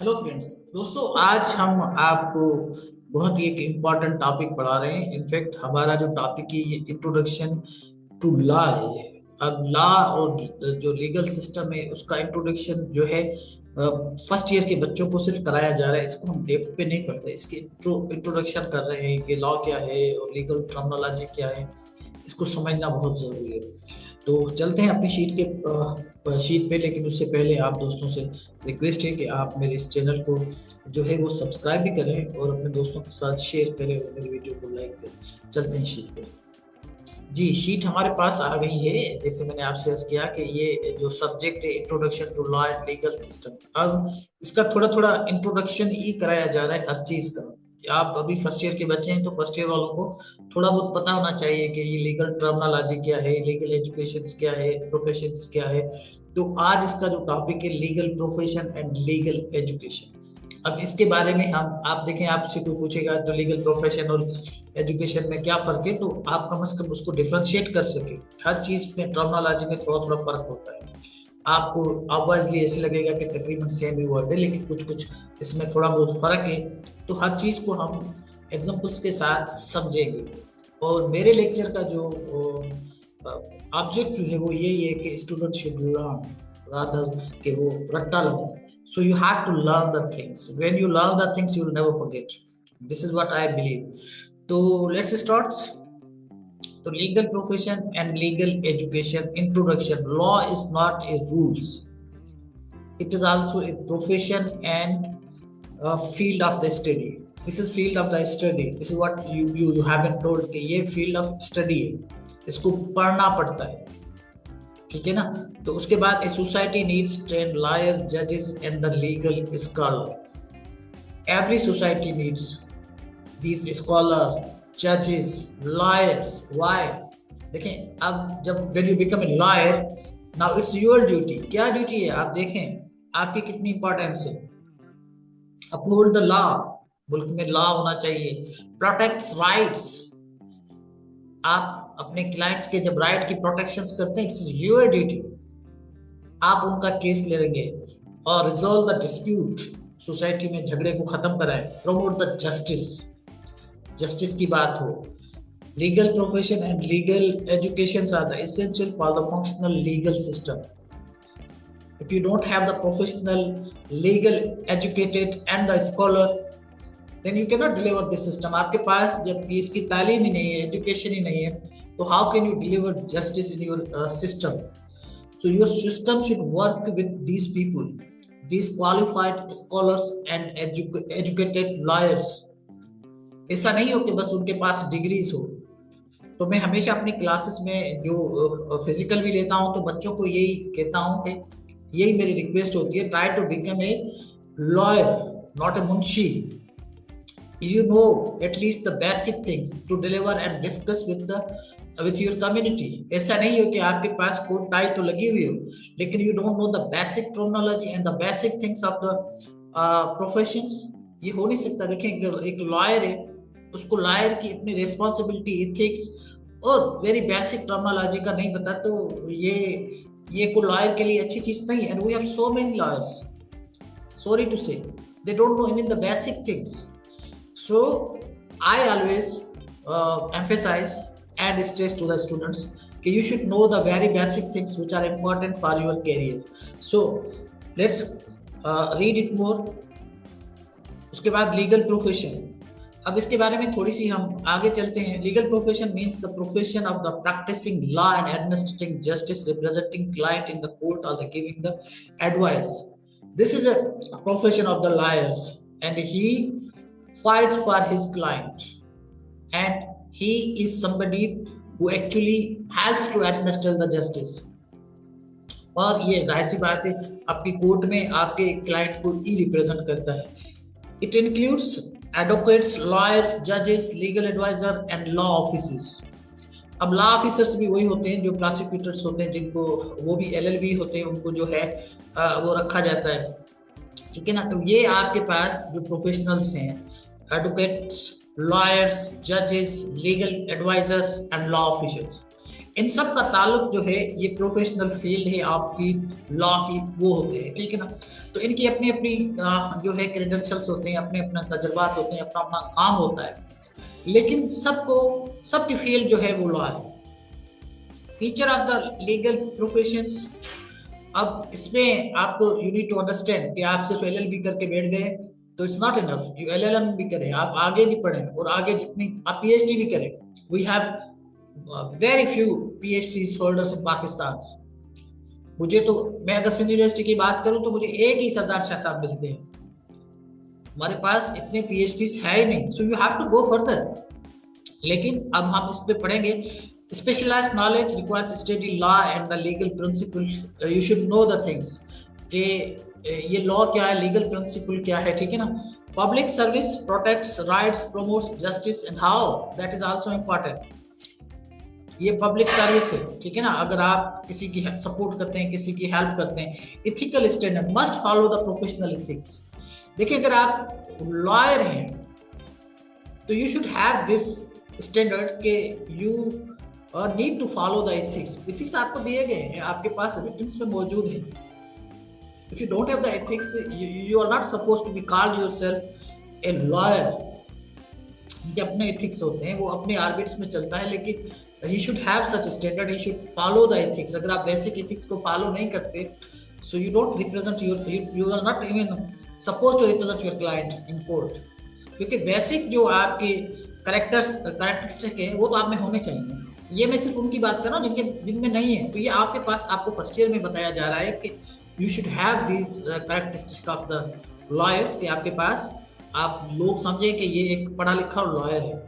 Hello friends. दोस्तों, आज हम आपको बहुत ही एक इम्पॉर्टेंट टॉपिक पढ़ा रहे हैं। इनफैक्ट हमारा जो टॉपिक है ये इंट्रोडक्शन टू लॉ है। अब लॉ और जो लीगल सिस्टम है उसका इंट्रोडक्शन जो है फर्स्ट ईयर के बच्चों को सिर्फ कराया जा रहा है। इसको हम डेप्थ पे नहीं पढ़ रहे, इसकी इंट्रोडक्शन कर रहे हैं कि लॉ क्या है और लीगल टर्मिनोलॉजी क्या है। इसको समझना बहुत जरूरी है। तो चलते हैं अपनी शीट पे, लेकिन उससे पहले आप दोस्तों से रिक्वेस्ट है कि आप मेरे इस चैनल को जो है वो सब्सक्राइब भी करें और अपने दोस्तों के साथ शेयर करें और मेरी वीडियो को लाइक करें। चलते हैं शीट पे। जी, शीट हमारे पास आ गई है। जैसे मैंने आपसे अर्ज किया कि ये जो सब्जेक्ट है introduction to law and legal system, अब इसका थोड़ा थोड़ा इंट्रोडक्शन ही कराया जा रहा है हर चीज का। कि आप अभी फर्स्ट ईयर के बच्चे हैं तो फर्स्ट ईयर वालों को थोड़ा बहुत पता होना चाहिए कि ये लीगल टर्मिनोलॉजी क्या है, लीगल एजुकेशन क्या है, प्रोफेशन क्या है। तो आज इसका जो टॉपिक है legal profession and legal education. अब इसके बारे में हम आप देखें, आपसे कोई पूछेगा तो लीगल प्रोफेशन और एजुकेशन में क्या फर्क है, तो आप कम से कम उसको डिफ्रेंशिएट कर सके। हर चीज में टर्मिनोलॉजी में थोड़ा थोड़ा फर्क होता है। आपको ऑब्वियसली ऐसे लगेगा कि तकरीबन सेम ही वर्ड है, लेकिन कुछ कुछ इसमें थोड़ा बहुत फर्क है। तो हर चीज को हम एग्जांपल्स के साथ समझेंगे। और मेरे लेक्चर का जो ऑब्जेक्टिव है वो यही है कि स्टूडेंट शुड लर्न रादर कि वो रट्टा लगाए। So you have to learn the things. When you learn the things you will never forget. This is what I believe. तो लेट्स स्टार्ट। तो legal profession and legal education introduction. Law is not a rules, it is also a profession and a field of the study. This is field of the study. This is what you have been told कि ये field of study है, इसको पढ़ना पड़ता है। ठीक है ना। तो उसके बाद a society needs trained lawyers, judges and the legal scholar. Every society needs these scholars, judges, lawyers. Why? देखें, अब जब when you become a lawyer, now it's your duty. क्या ड्यूटी है? आप देखें आपकी कितनी इंपॉर्टेंस है। अपहोल्ड द लॉ, मुल्क में लॉ होना चाहिए। प्रोटेक्ट्स राइट्स, आप अपने क्लाइंट्स के जब राइट की प्रोटेक्शंस करते हैं, इट्स योर ड्यूटी। आप उनका केस लेंगे। और रिजॉल्व द डिस्प्यूट, सोसाइटी में झगड़े को खत्म कराएं। प्रमोट द जस्टिस, जस्टिस की बात हो। Legal profession and legal education are the essential for the functional legal system. If you don't have the professional, legal, educated and the scholar, then you cannot deliver this system. आपके पास जब इसकी तालीम ही नहीं है, education ही नहीं है, तो how can you deliver justice in your system? So your system should work with these people, these qualified scholars and educated lawyers. ऐसा नहीं हो कि बस उनके पास डिग्रीज हो। तो मैं हमेशा अपनी क्लासेस में जो फिजिकल भी लेता हूँ तो बच्चों को यही कहता हूँ कि यही मेरी रिक्वेस्ट होती है, try to become a lawyer not a munshi. You know at least the basic things to deliver and discuss with your community. ऐसा नहीं हो कि आपके पास कोट टाई तो लगी हुई हो लेकिन you don't know the basic terminology and the basic things of the professions. ये हो नहीं सकता। देखें, एक लॉयर है, उसको लॉयर की अपनी रिस्पॉन्सिबिलिटी, एथिक्स और वेरी बेसिक टर्मिनोलॉजी का नहीं पता, तो ये को लॉयर के लिए अच्छी चीज नहीं। And we have so many lawyers, sorry to say, they don't know even the basic things. So I always emphasize and stress to the students कि you should know the very basic things which are important for your career. So let's read it more. उसके बाद legal profession. अब इसके बारे में थोड़ी सी हम आगे चलते हैं। Legal profession means the profession of the practising law and administrating justice, representing client in the court और the giving the advice. This is a profession of the lawyers and he fights for his client and he is somebody who actually helps to administer the justice. और ये जाहिर सी बात है, आपकी court में आपके client को ही रिप्रेजेंट करता है। It includes advocates, lawyers, judges, legal advisor and law officers. अब लॉ ऑफिसर्स भी वही होते हैं जो प्रोसिक्यूटर्स होते हैं, जिनको वो भी एलएलबी होते हैं, उनको जो है वो रखा जाता है। ठीक है ना। तो ये आपके पास जो प्रोफेशनल्स हैं, advocates, lawyers, judges, legal advisors and law officials. इन सब का ताल्लुक जो है ये प्रोफेशनल फील्ड है आपकी लॉ की, वो होते हैं, ठीक है ना। तो इनकी अपनी अपनी जो है क्रेडेंशियल्स होते हैं, अपने अपना तजुर्बात होते हैं, अपना अपना काम होता है, लेकिन सबकी फील्ड जो है वो लॉ है। Feature of the legal professions, अब इसमें आपको यू नीड टू अंडरस्टैंड कि आप सिर्फ एलएलबी करके बैठ गए तो it's not enough, you LLM भी करें, आप आगे भी पढ़ें, और आगे जितनी आप पीएचडी भी करें। We have very few PhD holders in Pakistan. मुझे तो, मैं अगर सिंध यूनिवर्सिटी की बात करूं तो मुझे एक ही सरदार शाह साहब मिलते हैं, हमारे पास इतने पीएचडी है ही नहीं, so you have to go further. लेकिन अब हम इस पे पढ़ेंगे। Specialised knowledge requires study law and the legal principle, you should know the things कि ये लॉ क्या है, लीगल प्रिंसिपल क्या है, ठीक है ना। Public service protects rights, promotes justice and how, that is also important. ये पब्लिक सर्विस है, ठीक है ना। अगर आप किसी की सपोर्ट करते हैं, किसी की हेल्प करते हैं, ethical standard must follow the professional ethics. देखिए, अगर आप लॉयर हैं तो you should have this standard के you need to follow the ethics. Ethics आपको दिए गए हैं, आपके पास रिटन्स में मौजूद है। If you don't have the ethics, you are not supposed to be called yourself a lawyer. उनके अपने एथिक्स होते हैं, वो अपने आर्बिट्स में चलता है, लेकिन he should have such a standard, he should follow the ethics। अगर आप बेसिक एथिक्स को फॉलो नहीं करते, so you don't represent you are not even supposed to represent your client in court, क्योंकि बेसिक जो आपके कैरेक्टरिस्टिक है वो तो आप में होने चाहिए। ये मैं सिर्फ उनकी बात कर रहा हूँ जिनमें नहीं है, तो ये आपके पास, आपको फर्स्ट ईयर में बताया जा रहा है कि you should have these characteristics of the lawyers, कि आपके पास आप लोग समझे कि ये एक पढ़ा लिखा लॉयर है,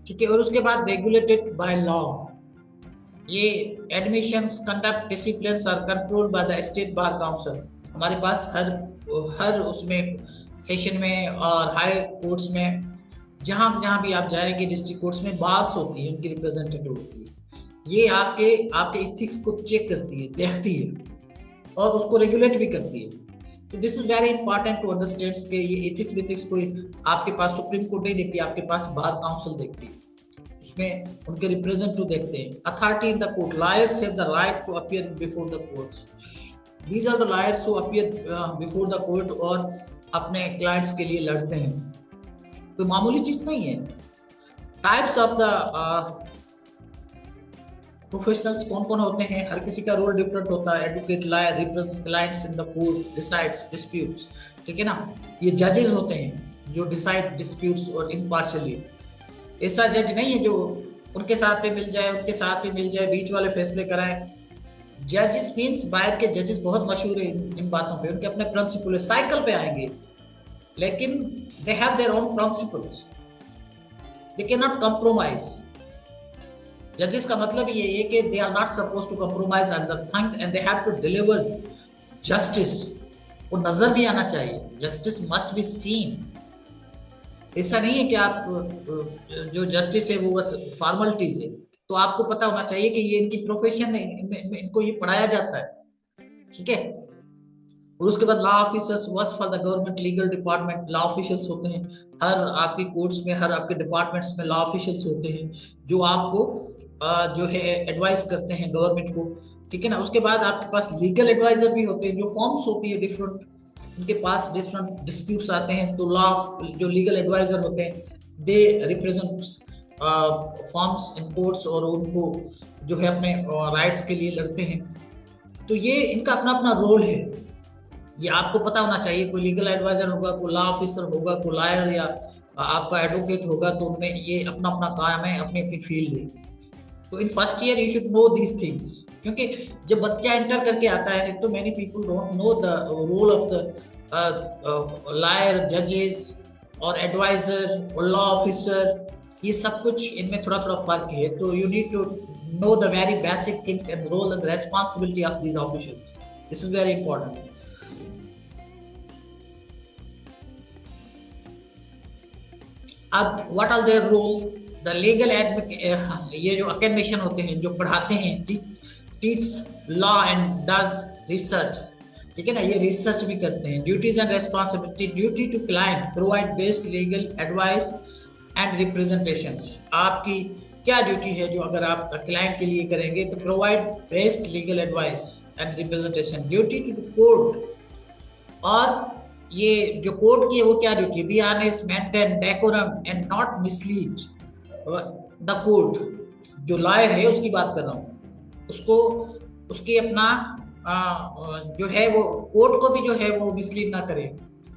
ठीक है। और उसके बाद रेगुलेटेड बाय लॉ, ये admissions, conduct, disciplines are controlled by the state bar council. हमारे पास हर उसमें सेशन में और हाई कोर्ट्स में, जहां भी आप जाएंगे, डिस्ट्रिक्ट कोर्ट्स में बार्स होती है, उनकी रिप्रेजेंटेटिव होती है। ये आपके इथिक्स को चेक करती है, देखती है और उसको रेगुलेट भी करती है। तो this is very important to understand कि ये एथिक्स को आपके पास सुप्रीम कोर्ट नहीं देखती, आपके पास बार काउंसिल देखती है, उसमें उनके रिप्रेजेंटेटिव देखते हैं। Authority in the court, lawyers have the right to appear before the courts. These are the lawyers who appear before the court और अपने क्लाइंट्स के लिए लड़ते हैं। कोई मामूली चीज नहीं है। टाइप्स ऑफ द प्रोफेशनल्स कौन कौन होते हैं, हर किसी का रोल डिफरेंट होता है। Advocate, lawyer represents clients in the court, decides disputes, ठीक है ना। ये जजेस होते हैं जो डिसाइड डिस्प्यूट्स और इम्पार्शियली। ऐसा जज नहीं है जो उनके साथ पे मिल जाए, उनके साथ पे मिल जाए, बीच वाले फैसले कराएं। जजेस मींस, बाहर के जजेस बहुत मशहूर है इन बातों पे, उनके अपने प्रिंसिपल है, साइकिल पे आएंगे, लेकिन they have their own principles, they can not compromise. जजेस का मतलब ये है कि they are not supposed to compromise on the thing and they have to deliver justice. वो नजर भी आना चाहिए, जस्टिस मस्ट बी सीन। ऐसा नहीं है कि आप जो जस्टिस है वो बस फॉर्मेलिटीज है, तो आपको पता होना चाहिए कि ये इनकी प्रोफेशन है, इनको ये पढ़ाया जाता है, ठीक है। और उसके बाद law officers works for the government legal department, law officials होते हैं हर आपकी कोर्ट्स में, हर आपके डिपार्टमेंट्स में लॉ ऑफिशियल्स होते हैं जो आपको जो है एडवाइस करते हैं गवर्नमेंट को, ठीक है ना। उसके बाद आपके पास लीगल एडवाइजर भी होते हैं, जो फॉर्म्स होती है डिफरेंट, उनके पास डिफरेंट डिस्प्यूट्स आते हैं, तो लॉ जो लीगल एडवाइजर होते हैं they represent forms in courts और उनको जो है अपने राइट्स के लिए लड़ते हैं। तो ये इनका अपना अपना रोल है, ये आपको पता होना चाहिए। कोई लीगल एडवाइजर होगा, कोई लॉ ऑफिसर होगा, कोई लॉयर या आपका एडवोकेट होगा, तो उनमें ये अपना अपना काम है, अपनी अपनी फील्ड है। तो in first year you should know these things, क्योंकि जब बच्चा एंटर करके आता है तो many people don't know the role of the lawyer, जजेस और एडवाइजर और लॉ ऑफिसर, ये सब कुछ इनमें थोड़ा थोड़ा फर्क है। तो you need to know the very basic things and role and responsibility of these officials, this is very important. अब what are their role, the legal ये जो एकेडमिशियन होते हैं, जो पढ़ाते हैं, teach law and does research, ठीक है ना, ये रिसर्च भी करते हैं। Duties and responsibility, duty to client, provide best legal advice and representations. आपकी क्या ड्यूटी है जो अगर आप क्लाइंट के लिए करेंगे? तो provide best legal advice and representation, duty to the court. और ये जो कोर्ट की है वो क्या ड्यूटी है? Be honest, maintain decorum and not mislead the court. जो लॉयर है उसकी बात कर रहा हूँ, उसको उसकी अपना जो है वो कोर्ट को भी जो है वो मिसलीड ना करे,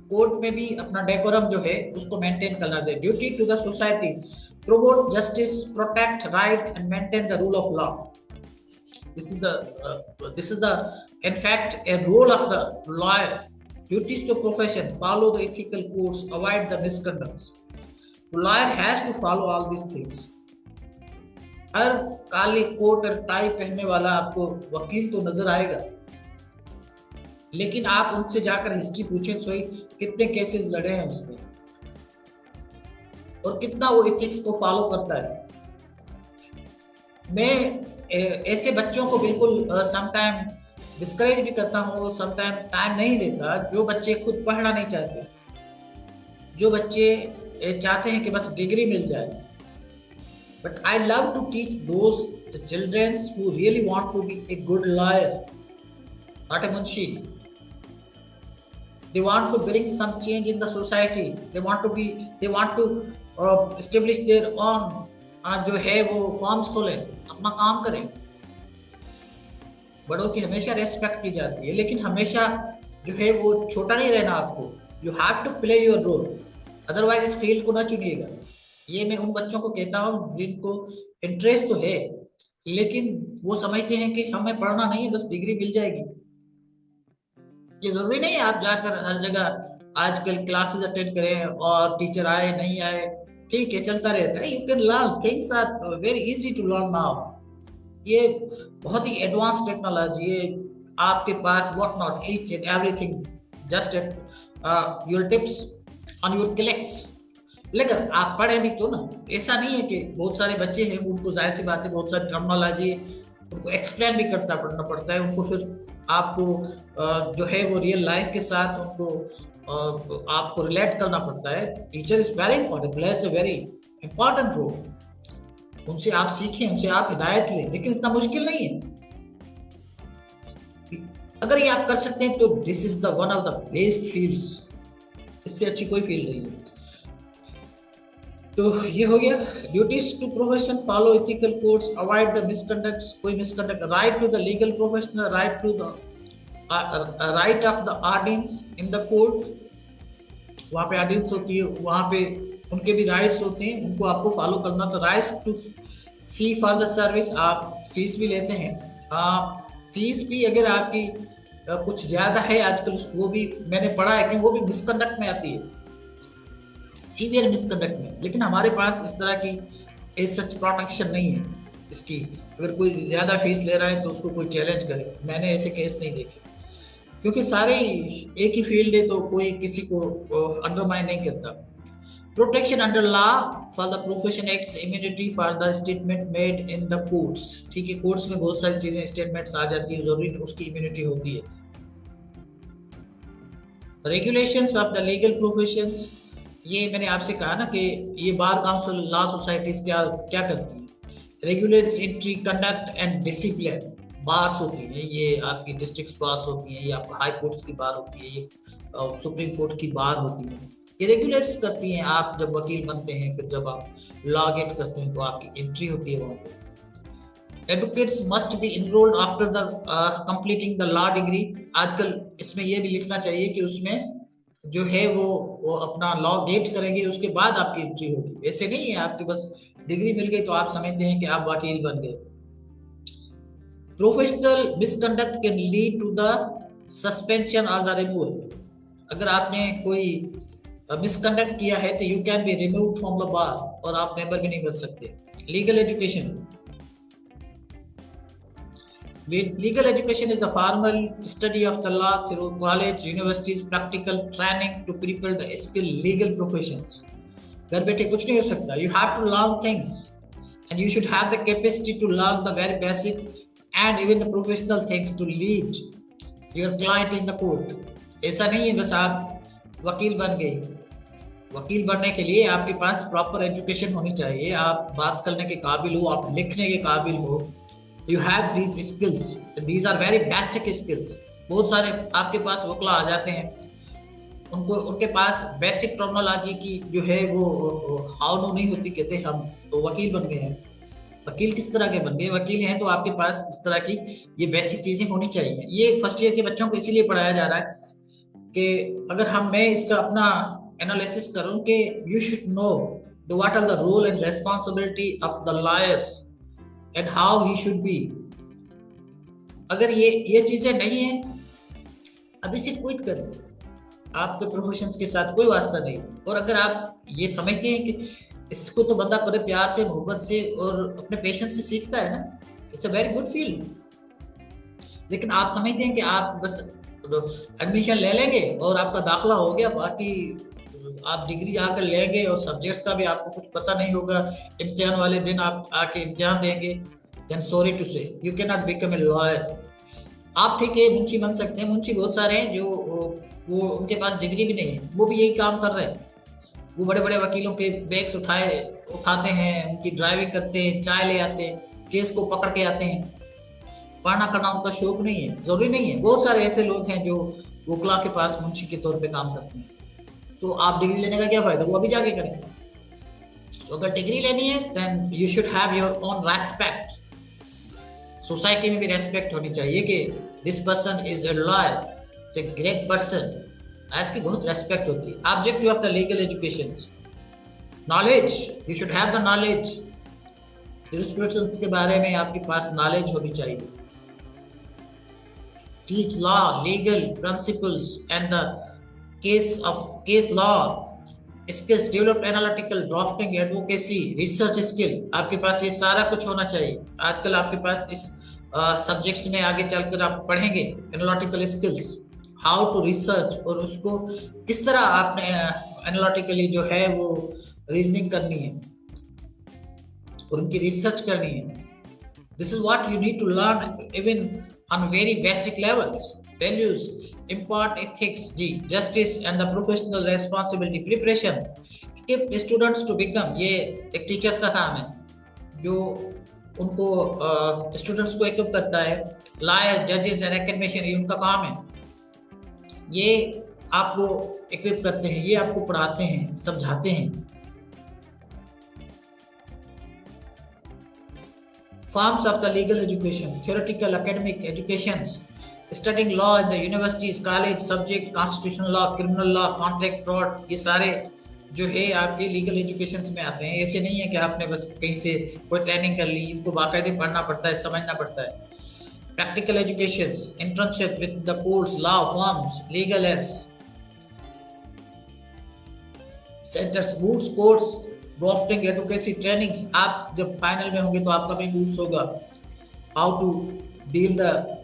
कोर्ट में भी अपना डेकोरम जो है उसको मेंटेन करना दे। Duty to the society, promote justice, protect right, and maintain the rule of law. This is the in fact a role of the lawyer. Duties to profession: follow the ethical codes, avoid the misconducts. The lawyer has to follow all these things. हर काली coat और tie पहनने वाला आपको वकील तो नजर आएगा, लेकिन आप उनसे जाकर हिस्ट्री पूछें सही, कितने केसेस लड़े हैं उसने और कितना वो एथिक्स को फॉलो करता है। मैं ऐसे बच्चों को बिल्कुल समटाइम डिस्करेज भी करता हूँ, समटाइम टाइम नहीं देता, जो बच्चे खुद पढ़ना नहीं चाहते, जो बच्चे चाहते हैं कि बस डिग्री मिल जाए। But I love to teach those children who really want to be a good lawyer, not a munshi. They want to bring some change in the society. They want to establish their own जो है वो forms खोलें, अपना काम करें। बड़ों की हमेशा रेस्पेक्ट की जाती है, लेकिन हमेशा जो है वो छोटा नहीं रहना आपको। You have to play your role, otherwise इस फील्ड को ना चुनिएगा। ये मैं उन बच्चों को कहता हूँ जिनको इंटरेस्ट तो है, लेकिन वो समझते हैं कि हमें पढ़ना नहीं है, बस डिग्री मिल जाएगी। ये जरूरी नहीं है आप जाकर हर जगह आजकल क्लासेस अटेंड करें और टीचर आए नहीं आए, ठीक है, चलता रहता है। You can learn, things are very easy to learn now. ये बहुत ही एडवांस टेक्नोलॉजी है आपके पास, what not, each and everything just at your tips on your clicks. लेकिन आप पढ़े भी तो ना, ऐसा नहीं है कि बहुत सारे बच्चे हैं उनको जाहिर सी बात है बहुत सारी टर्मिनोलॉजी उनको एक्सप्लेन भी पढ़ना पड़ता है, उनको फिर आपको जो है वो रियल लाइफ के साथ उनको आपको रिलेट करना पड़ता है। Teacher is very important, plays a very important role. उनसे आप सीखें, उनसे आप हिदायत लें, लेकिन इतना मुश्किल नहीं है। अगर ये आप कर सकते हैं तो this is the one of the best fields, इससे अच्छी कोई फील्ड नहीं है। तो ये हो गया duties to profession, follow ethical codes, avoid the misconducts, कोई misconduct, right to the legal professional, right to the right of the audience in the court. वहाँ पे ऑडियंस होती है, वहाँ पे उनके भी राइट्स होते हैं, उनको आपको फॉलो करना। तो rights to fee for the service, आप फीस भी लेते हैं। फीस भी अगर आपकी कुछ ज्यादा है आजकल, वो भी मैंने पढ़ा है कि वो भी मिसकंडक्ट में आती है, सीवियर मिसकंडक्ट में। लेकिन हमारे पास इस तरह की सच प्रोटेक्शन नहीं है इसकी। अगर कोई ज्यादा फीस ले रहा है तो उसको कोई चैलेंज करे, मैंने ऐसे केस नहीं देखे, क्योंकि सारे एक ही फील्ड है तो कोई किसी को अंडरमाइन नहीं करता। Protection under law for the profession acts, immunity for the statement made in the courts. ठीक है, कोर्ट्स में बहुत सारी चीजें स्टेटमेंट्स आ जाती है, जरूरी उसकी इम्यूनिटी होती है। Regulations of the legal professions, ये मैंने आपसे कहा ना कि ये बार काउंसिल लॉ सोसाइटीज क्या क्या करती है। Regulates entry, conduct and discipline. Bars होती हैं, ये आपकी डिस्ट्रिक्ट बार्स होती हैं, ये आपका हाई कोर्ट्स की बार होती है, ये सुप्रीम कोर्ट की बार होती है। ये रेगुलेट्स करती हैं। आप जब वकील बनते हैं, फिर जब आप लॉ गेट करते हैं तो आपकी एंट्री होती है वहाँ पे। Advocates must be enrolled after the completing the law degree. आजकल इसमें ये भी लिखना चाहिए कि उसमें जो है वो अपना लॉ गेट करेंगे, उसके बाद आपकी एंट्री होगी। ऐसे नहीं है आपकी बस डिग्री मिल गई तो आप समझते हैं कि आप वकील बन गए। Professional misconduct can lead to the suspension और द रिमूवल। अगर आपने कोई मिसकंडक्ट किया है तो you can be removed from the bar, और आप मेंबर भी नहीं बन सकते। Legal education, legal education is the formal study of the law through college, universities, practical training to prepare the skilled legal professions. घर बैठे कुछ नहीं हो सकता। You have to learn things and you should have the capacity to learn the very basic and even the professional things to lead your client in the court. ऐसा नहीं है बस आप वकील बन गए। वकील बनने के लिए आपके पास प्रॉपर एजुकेशन होनी चाहिए, आप बात करने के काबिल हो, आप लिखने के काबिल हो, you have these skills, these are very basic skills. बहुत सारे आपके पास वकला आ जाते हैं, उनको उनके पास बेसिक टर्मिनोलॉजी की जो है वो हाउ नो नहीं होती, कहते हम तो वकील बन गए हैं। वकील किस तरह के बन गए? वकील हैं तो आपके पास इस तरह की ये बेसिक चीजें होनी चाहिए। ये फर्स्ट ईयर के बच्चों को इसीलिए पढ़ाया जा रहा है कि अगर मैं इसका अपना एनालिसिस करूं कि you should know what are the role and responsibility of the lawyers and how he should be. अगर ये चीजें नहीं है, अभी से क्विट करो, आपके प्रोफेशन के साथ कोई वास्ता नहीं। और अगर आप ये समझते हैं कि इसको तो बंदा बड़े प्यार से, मोहब्बत से और अपने पेशेंस से सीखता है ना, it's a very good feeling. लेकिन आप समझते हैं कि आप बस एडमिशन ले लेंगे और आपका दाखला हो गया, बाकी आप डिग्री आकर लेंगे और सब्जेक्ट्स का भी आपको कुछ पता नहीं होगा, इम्तिहान वाले दिन आप आके इम्तिहान देंगे, देन सॉरी टू से you can not become a lawyer. आप ठीक है मुंशी बन सकते हैं, मुंशी बहुत सारे हैं जो वो उनके पास डिग्री भी नहीं है, वो भी यही काम कर रहे हैं। वो बड़े बड़े वकीलों के बैग्स उठाते हैं, उनकी ड्राइविंग करते हैं, चाय ले आते हैं, केस को पकड़ के आते हैं। पढ़ना करना उनका शौक नहीं है, जरूरी नहीं है। बहुत सारे ऐसे लोग हैं जो वकला के पास मुंशी के तौर पे काम करते हैं। तो आप डिग्री लेने का क्या फायदा, वो अभी जाके करें। तो अगर डिग्री लेनी है then you should have your own respect. Society में भी रेस्पेक्ट होनी चाहिए कि this person is a lawyer, is a great person, इसकी बहुत रेस्पेक्ट होती है। Objective of the legal education, knowledge, you should have the knowledge. Jurisprudence के बारे में आपके पास नॉलेज होनी चाहिए। Teach law, legal principles and the case law skills, develop analytical, drafting, advocacy, research skill, आपके पास ये सारा कुछ होना चाहिए। आजकल आपके पास इस सब्जेक्ट्स में आगे चलकर आप पढ़ेंगे analytical skills, how to research, और उसको किस तरह आपने एनालिटिकली जो है वो रीजनिंग करनी है और उनकी रिसर्च करनी है। This is what you need to learn even on very basic levels. Values, impart ethics, justice and the professional responsibility, preparation, equip students to become, ये एक टीचर्स का काम है जो उनको स्टूडेंट्स को इक्विप करता है। लॉयर, जजेस एंड एकेडमिशियन, ये उनका काम है, ये आपको इक्विप करते हैं, ये आपको पढ़ाते हैं, समझाते हैं। Forms of the legal education, theoretical, academic educations, studying law in the universities, college, subject, constitutional law, criminal law, contract fraud, ये सारे जो है आपके लीगल एजुकेशन में आते हैं। ऐसे नहीं है कि आपने बस कहीं से कोई ट्रेनिंग कर ली, इनको बाकायदे पढ़ना पड़ता है, समझना पड़ता है। Practical education, internship with the courts, law firms, legal aids centres, boots course, drafting, advocacy trainings. आप जब फाइनल में होंगे तो आपका भी बूट्स होगा, हाउ टू डील द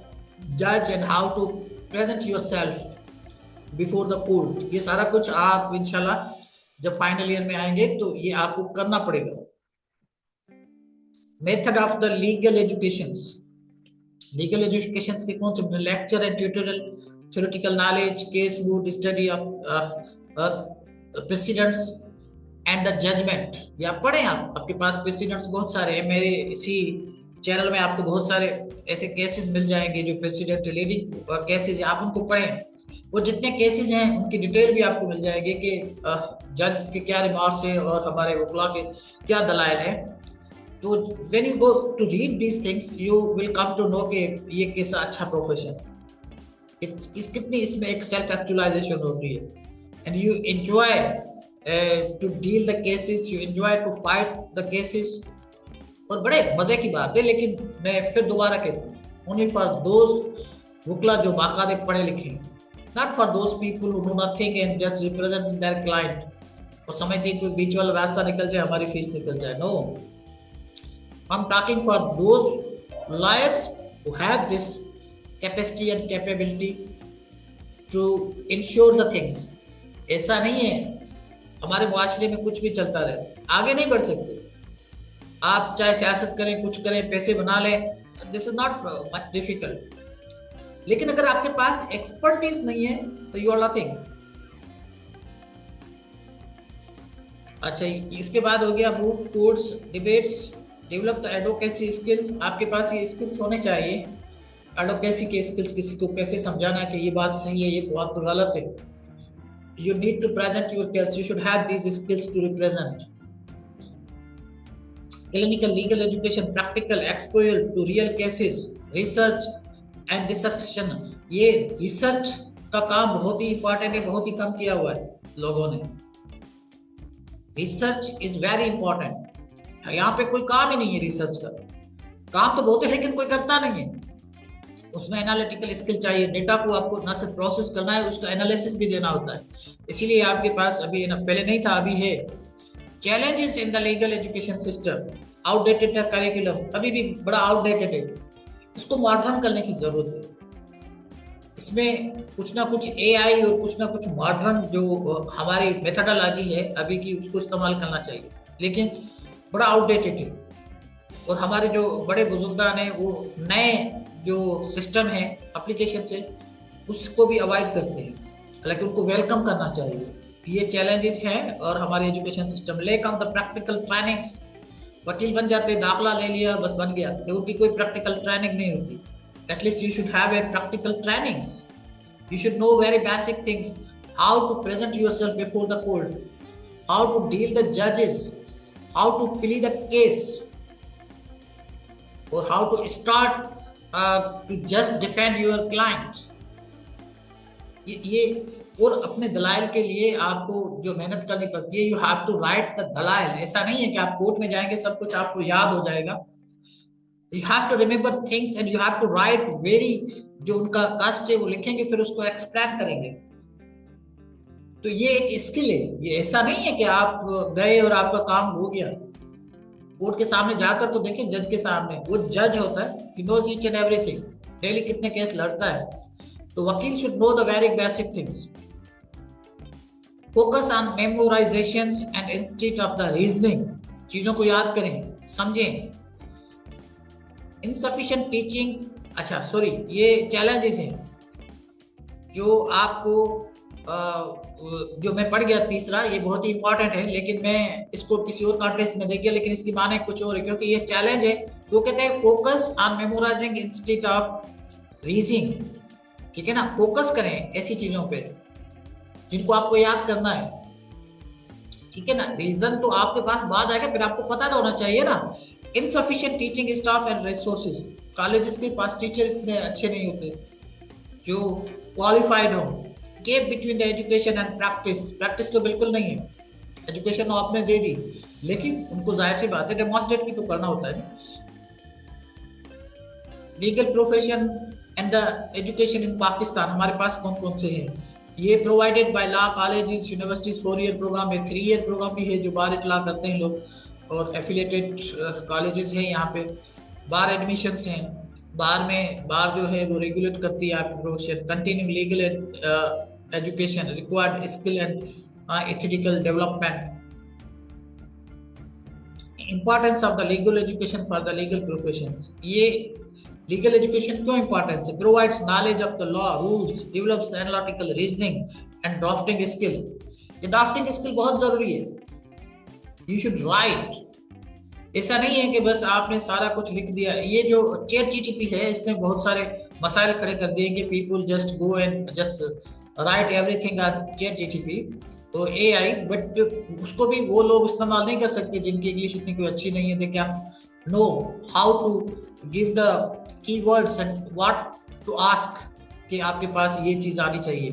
जज and how to present yourself before the court. ये सारा कुछ आप इंशाल्लाह जब फाइनल ईयर में आएंगे तो ये आपको करना पड़ेगा। Method of the legal educations, legal educations के कौन से? Lecture and tutorial, theoretical knowledge, case moot, study of precedents and the judgement. ये आप पढ़ें, आपके पास प्रेसिडेंट्स बहुत सारे हैं। मेरे इसी चैनल में आपको बहुत सारे ऐसे केसेस मिल जाएंगे जो प्रेसिडेंट लीडिंग केसेस, आप उनको पढ़ें। वो जितने केसेस हैं उनकी डिटेल भी आपको मिल जाएगी कि जज के क्या रिमार्क्स है और हमारे वकला के क्या दलाइल हैं। तो when you go to read these things you will come to know कि ये कैसा अच्छा प्रोफेशन, कितनी इसमें एक सेल्फ एक्चुअलाइजेशन होती है। And you enjoy to deal the cases, you enjoy to fight the cases, और बड़े मजे की बात है। लेकिन मैं फिर दोबारा कहता हूँ, ओनली फॉर दोज वकला जो बाकायदे पढ़े लिखे, not for those people who know nothing and just represent there client और समझते कोई बीच वाला रास्ता निकल जाए, हमारी फीस निकल जाए। No, I am talking for those lawyers who have this capacity and capability to ensure the things. ऐसा नहीं है हमारे मुआशरे में कुछ भी चलता रहे, आगे नहीं बढ़ सकते। आप चाहे सियासत करें, कुछ करें, पैसे बना लें, this is not much difficult. लेकिन अगर आपके पास एक्सपर्टीज नहीं है तो यू आर नथिंग। अच्छा, इसके बाद हो गया move towards debates, develop the advocacy skill. आपके पास ये स्किल्स होने चाहिए, एडवोकेसी के स्किल्स, किसी को कैसे समझाना कि ये बात सही है, ये बात गलत है। You need to present your case. You should have these skills to represent. Clinical legal education, practical exposure to real cases, research and dissection. ये रिसर्च का काम बहुत ही इंपॉर्टेंट है, बहुत ही कम किया हुआ है लोगों ने। Research is very important. यहाँ पे कोई काम ही नहीं है रिसर्च का। काम तो बहुत है लेकिन कोई करता नहीं है। उसमें एनालिटिकल स्किल चाहिए, डेटा को आपको ना सिर्फ प्रोसेस करना है, उसका एनालिसिस भी देना होता है। इसीलिए आपके पास अभी ना, पहले नहीं था, अभी है। Challenges in the legal education system, outdated है करिकुलम, अभी भी बड़ा आउटडेटेड है, इसको मॉडर्न करने की जरूरत है। इसमें कुछ ना कुछ एआई और कुछ ना कुछ मॉडर्न जो हमारी मेथोडोलॉजी है अभी की, उसको इस्तेमाल करना चाहिए, लेकिन बड़ा आउटडेटेड है। और हमारे जो बड़े बुजुर्गान हैं वो नए जो सिस्टम है एप्लीकेशन से, उसको भी अवॉइड करते हैं, हालांकि उनको वेलकम करना चाहिए। ये चैलेंजेस हैं और हमारे education system. Lake of the practical training, वकील बन जाते, दाखला ले लिया, बस बन गया, तो उनकी कोई प्रैक्टिकल ट्रेनिंग नहीं होती। At least you should have a practical training. You should know very basic things, how to present yourself before the court, how to deal the जजेस, how to plea the case, और how to start to just defend your client। ये और अपने दलाइल के लिए आपको जो मेहनत करनी पड़ती है, you have to write the दलाइल। ऐसा नहीं है कि आप कोर्ट में जाएंगे सब कुछ आपको याद हो जाएगा। You have to remember things and you have to write very, जो उनका कास्ट है वो लिखेंगे, फिर उसको एक्सप्लेन करेंगे। तो ये एक स्किल है। ये ऐसा नहीं है कि आप गए और आपका काम हो गया। कोर्ट के सामने जाकर तो देखें, जज के सामने, वो जज होता है, he knows each and everything, daily कितने केस लड़ता है। तो वकील should know the very basic things. Focus on memorisations and instead of the reasoning, चीजों को याद करें, समझें। इनसफिशिएंट टीचिंग, अच्छा सॉरी, ये चैलेंजेस हैं जो आपको जो मैं पढ़ गया तीसरा, ये बहुत ही इंपॉर्टेंट है, लेकिन मैं इसको किसी और कॉन्टेक्स्ट में देख गया, लेकिन इसकी माने कुछ और है, क्योंकि ये चैलेंज है। वो कहते हैं focus on memorising instead of reasoning, ठीक है ना। फोकस करें ऐसी चीजों पे जिनको आपको याद करना है, ठीक है ना। रीजन तो आपके पास बाद आएगा, फिर आपको पता तो होना चाहिए ना। Insufficient teaching staff and resources, colleges के पास टीचर इतने अच्छे नहीं होते जो क्वालिफाइड हो। Gap between the education and practice, practice तो बिल्कुल नहीं है। एजुकेशन आपने दे दी, लेकिन उनको जाहिर सी बात है डेमोन्स्ट्रेट भी तो करना होता है। Legal profession and the education in Pakistan, हमारे पास कौन कौन से हैं? ये provided by law colleges, universities, 4 year programme है, 3 ईयर प्रोग्राम भी है जो बार इतला करते हैं लोग, और एफिलिएटेड कॉलेजेस हैं यहाँ पे। बार एडमिशंस हैं, बार जो है वो रेगुलेट करती है आपकी profession. Continuing legal education, required skill and ethical development. Importance of the legal education for the legal professions, ये लीगल एजुकेशन क्यों इंपॉर्टेंट है? Provides knowledge of the law, rules, develops analytical reasoning and drafting skill. ये drafting skill बहुत जरूरी है। You should write. ऐसा नहीं है कि बस आपने सारा कुछ लिख दिया। ये जो चैट जीटीपी है, इसने बहुत सारे मसाइल खड़े कर दिए कि people just go and just right everything on chat GTP और एआई, बट उसको भी वो लोग इस्तेमाल नहीं कर सकते जिनकी इंग्लिश इतनी कोई अच्छी नहीं है। They can know how to give the keywords and what to ask, कि आपके पास ये चीज आनी चाहिए।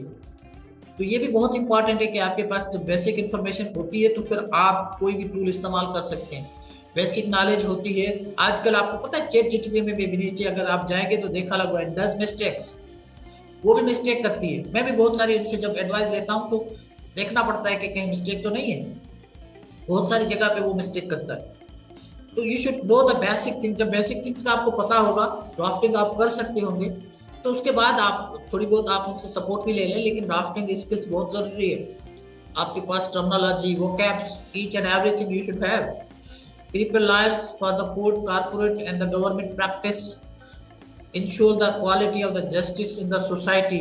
तो ये भी बहुत इंपॉर्टेंट है कि आपके पास जब बेसिक इंफॉर्मेशन होती है तो फिर आप कोई भी टूल इस्तेमाल कर सकते हैं। बेसिक नॉलेज होती है। आजकल आपको पता है चैट जीटीपी में भी नीचे अगर आप जाएंगे तो देखा लगा है डज मिस्टेक्स, वो भी मिस्टेक करती है। मैं भी बहुत सारी उनसे जब एडवाइस लेता हूँ तो देखना पड़ता है कि कहीं मिस्टेक तो नहीं है। बहुत सारी जगह पे वो मिस्टेक करता है। तो you should know the basic things. जब बेसिक थिंग्स का आपको पता होगा, ड्राफ्टिंग आप कर सकते होंगे, तो उसके बाद आप थोड़ी बहुत आप उनसे सपोर्ट भी ले लें, लेकिन ड्राफ्टिंग स्किल्स बहुत जरूरी है। आपके पास terminology, vocabs, each and everything you should have. Prepare lawyers for the court, corporate and the government practice. Ensure the quality of the justice in the society.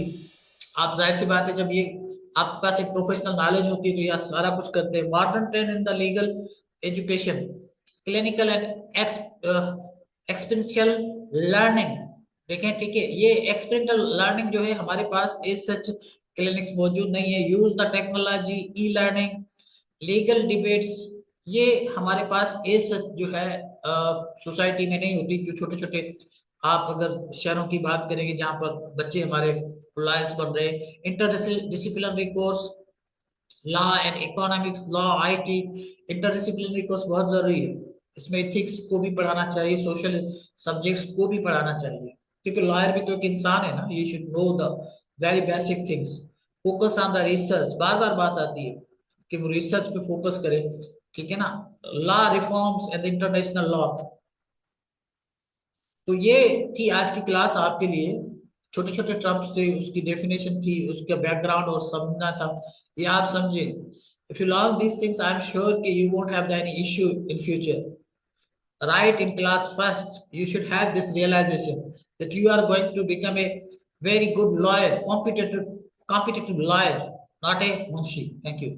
आप जाहिर सी बात है जब ये आपके पास एक प्रोफेशनल नॉलेज होती है तो यह सारा कुछ करते हैं। Modern trend in the legal education, clinical and experiential learning. देखें, ठीक है, ये एक्सपेरिमेंटल लर्निंग जो है हमारे पास इस सच क्लिनिक्स मौजूद नहीं है। Use the technology, e learning, legal debates, ये हमारे पास इस जो है सोसाइटी में नहीं होती। जो छोटे छोटे, आप अगर शहरों की बात करेंगे जहाँ पर बच्चे हमारे लॉयर्स बन रहे हैं, inter disciplinary course, law and economics, law, IT, interdisciplinary course बहुत जरूरी है। इसमें एथिक्स को भी पढ़ाना चाहिए, सोशल सब्जेक्ट्स को भी पढ़ाना चाहिए, क्योंकि लॉयर भी तो एक इंसान है ना। You should know the very basic things. Focus on the research, बार बार बात आती है कि वो रिसर्च पे फोकस करे, ठीक है ना। Law reforms and international law. तो ये थी आज की क्लास आपके लिए। छोटे छोटे टर्म्स थे, उसकी डेफिनेशन थी, उसका बैकग्राउंड और समझना था, ये आप समझे। If you learn these things, I am sure कि you won't have any issue in future. Right in class first, you should have this realization that you are going to become a very good lawyer, competitive lawyer, not a munshi. Thank you.